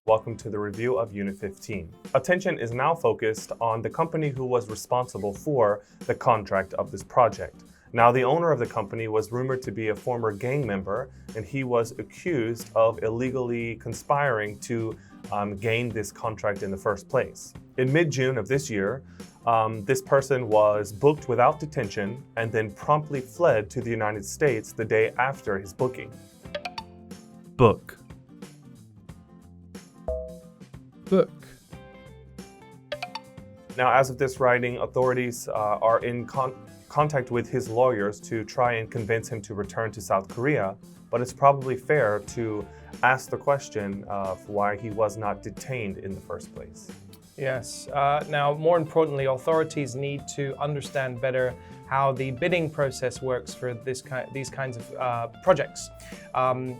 Welcome to the review of Unit 15. Attention is now focused on the company who was responsible for the contract of this project. Now, the owner of the company was rumored to be a former gang member, and he was accused of illegally conspiring to gain this contract in the first place. In mid-June of this year, this person was booked without detention and then promptly fled to the United States the day after his booking. Book. Book. Now, as of this writing, authorities are in contact with his lawyers to try and convince him to return to South Korea, but it's probably fair to ask the question of why he was not detained in the first place. Yes. Now, more importantly, authorities need to understand better how the bidding process works for these kinds of projects.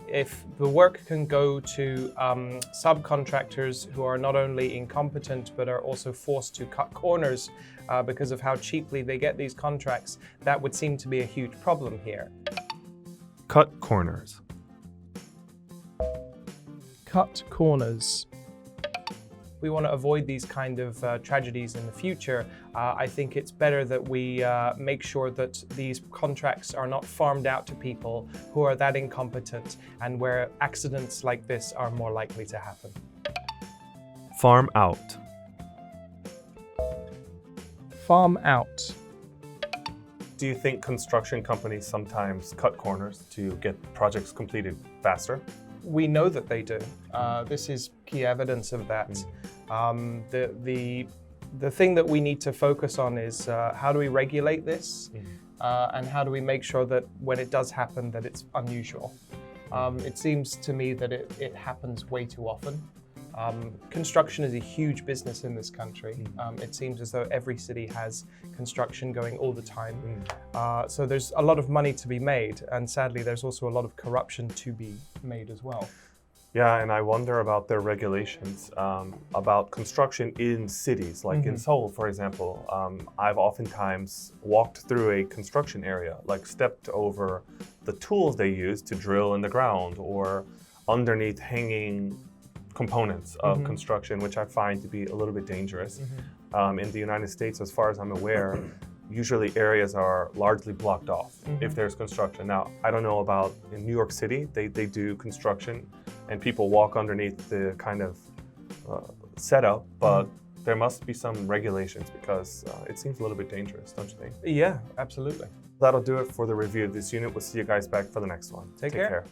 If the work can go to subcontractors who are not only incompetent but are also forced to cut corners because of how cheaply they get these contracts, that would seem to be a huge problem here. Cut corners. Cut corners. We want to avoid these kind of tragedies in the future. I think it's better that we make sure that these contracts are not farmed out to people who are that incompetent and where accidents like this are more likely to happen. Farm out. Farm out. Do you think construction companies sometimes cut corners to get projects completed faster? We know that they do. This is key evidence of that. The thing that we need to focus on is how do we regulate this and how do we make sure that when it does happen that it's unusual. It seems to me that it happens way too often. Construction is a huge business in this country. It seems as though every city has construction going all the time. So there's a lot of money to be made, and sadly there's also a lot of corruption to be made as well. Yeah, and I wonder about their regulations about construction in cities, like in Seoul, for example. I've oftentimes walked through a construction area, like stepped over the tools they use to drill in the ground or underneath hanging components of construction, which I find to be a little bit dangerous. In the United States, as far as I'm aware, usually areas are largely blocked off if there's construction. Now, I don't know about in New York City, they do construction and people walk underneath the kind of setup, but there must be some regulations because it seems a little bit dangerous, don't you think? Yeah, absolutely. That'll do it for the review of this unit. We'll see you guys back for the next one. Take care.